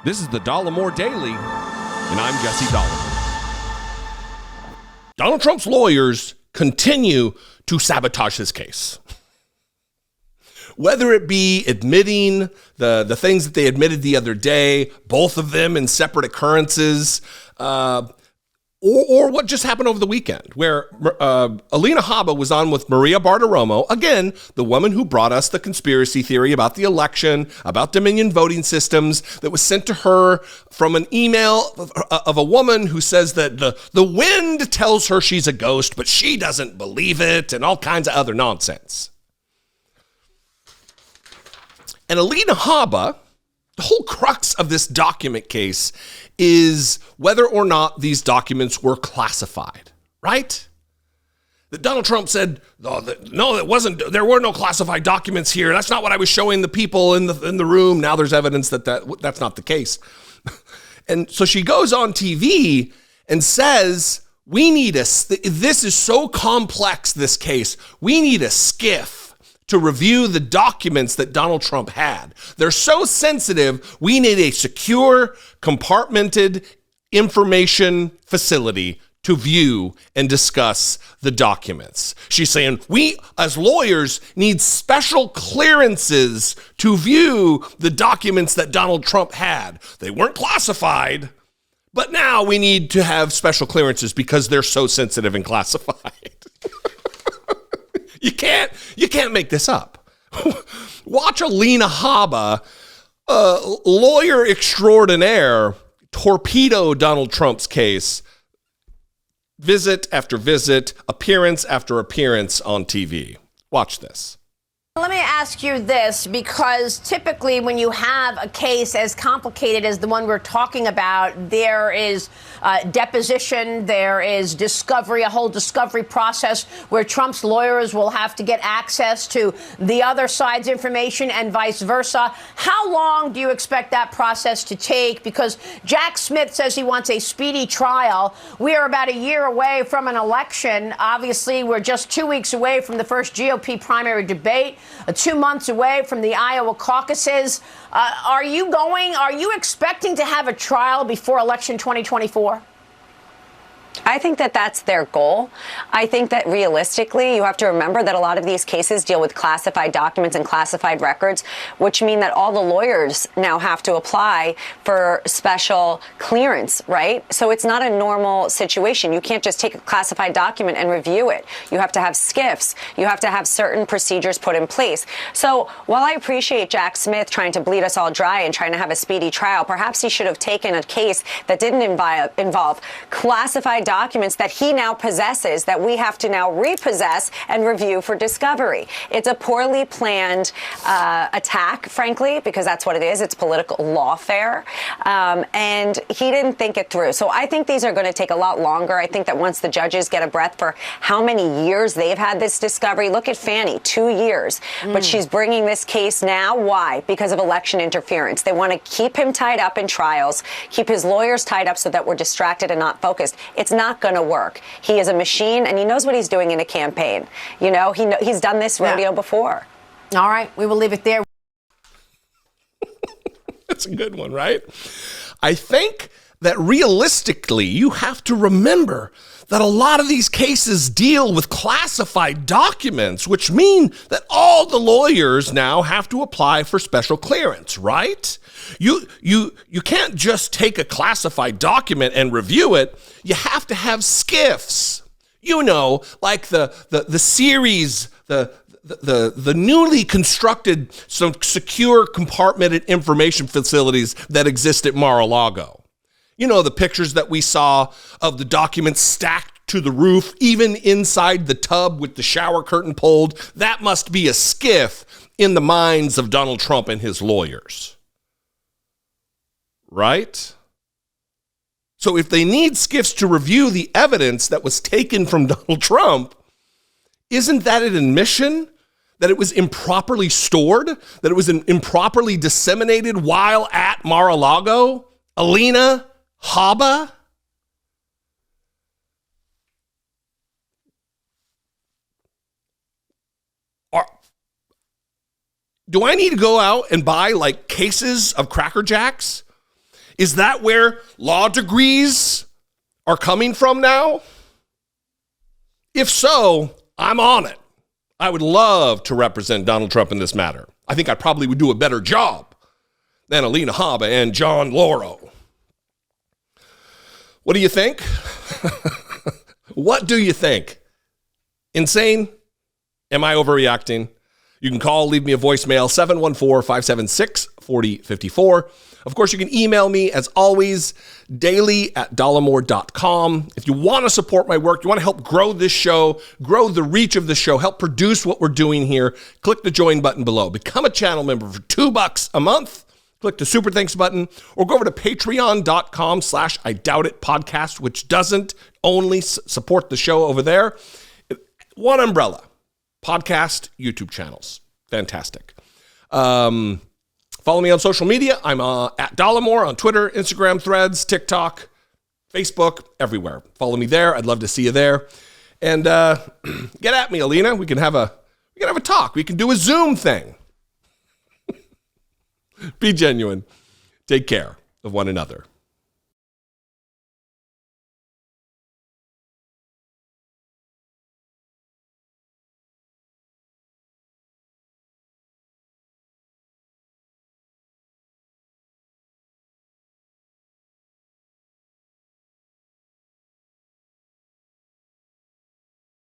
This is the Dollemore Daily, and I'm Jesse Dollemore. Donald Trump's lawyers continue to sabotage his case. Whether it be admitting the things that they admitted the other day, both of them in separate occurrences, or what just happened over the weekend, where Alina Habba was on with Maria Bartiromo, again, the woman who brought us the conspiracy theory about the election, about Dominion voting systems that was sent to her from an email of a woman who says that the wind tells her she's a ghost, but she doesn't believe it, and all kinds of other nonsense. And Alina Habba, the whole crux of this document case is whether or not these documents were classified, right? That Donald Trump said, no, it wasn't. There were no classified documents here. That's not what I was showing the people in the room. Now there's evidence that's not the case. And so she goes on TV and says, this is so complex, this case. We need a skiff to review the documents that Donald Trump had. They're so sensitive, we need a secure, compartmented information facility to view and discuss the documents. She's saying, we as lawyers need special clearances to view the documents that Donald Trump had. They weren't classified, but now we need to have special clearances because they're so sensitive and classified. You can't make this up. Watch Alina Habba, lawyer extraordinaire, torpedo Donald Trump's case, visit after visit, appearance after appearance on TV. Watch this. Let me ask you this, because typically when you have a case as complicated as the one we're talking about, there is deposition, there is discovery, a whole discovery process where Trump's lawyers will have to get access to the other side's information and vice versa. How long do you expect that process to take? Because Jack Smith says he wants a speedy trial. We are about a year away from an election. Obviously, we're just 2 weeks away from the first GOP primary debate. 2 months away from the Iowa caucuses. Are you expecting to have a trial before election 2024? I think that that's their goal. I think that realistically, you have to remember that a lot of these cases deal with classified documents and classified records, which mean that all the lawyers now have to apply for special clearance, right? So it's not a normal situation. You can't just take a classified document and review it. You have to have SCIFs. You have to have certain procedures put in place. So while I appreciate Jack Smith trying to bleed us all dry and trying to have a speedy trial, perhaps he should have taken a case that didn't involve classified documents that he now possesses that we have to now repossess and review for discovery. It's a poorly planned attack, frankly, because that's what it is. It's political lawfare. And he didn't think it through. So I think these are going to take a lot longer. I think that once the judges get a breath for how many years they've had this discovery, look at Fannie, 2 years. But she's bringing this case now. Why? Because of election interference. They want to keep him tied up in trials, keep his lawyers tied up so that we're distracted and not focused. It's not going to work. He is a machine, and he knows what he's doing in a campaign. You know, he's done this rodeo before. All right, we will leave it there. That's a good one, right? I think that realistically, you have to remember that a lot of these cases deal with classified documents, which mean that all the lawyers now have to apply for special clearance, right? You can't just take a classified document and review it. You have to have SCIFs. You know, like the series, the newly constructed some secure compartmented information facilities that exist at Mar-a-Lago. You know, the pictures that we saw of the documents stacked to the roof, even inside the tub with the shower curtain pulled. That must be a SCIF in the minds of Donald Trump and his lawyers. Right? So if they need SCIFs to review the evidence that was taken from Donald Trump, isn't that an admission that it was improperly stored, that it was improperly disseminated while at Mar-a-Lago? Alina Habba? Do I need to go out and buy like cases of Cracker Jacks Is that where law degrees are coming from now? If so, I'm on it. I would love to represent Donald Trump in this matter. I think I probably would do a better job than Alina Habba and John Lauro. What do you think? What do you think? Insane? Am I overreacting? You can call, leave me a voicemail, 714-576-4054. Of course, you can email me, as always, daily@dollemore.com. If you want to support my work, you want to help grow this show, grow the reach of the show, help produce what we're doing here, click the join button below. Become a channel member for $2 a month. Click the super thanks button, or go over to patreon.com/IDoubtIt podcast, which doesn't only support the show over there. One umbrella. Podcast, YouTube channels. Fantastic. Follow me on social media. I'm at Dollemore on Twitter, Instagram, Threads, TikTok, Facebook, everywhere. Follow me there. I'd love to see you there. And get at me, Alina. We can have a talk. We can do a Zoom thing. Be genuine. Take care of one another.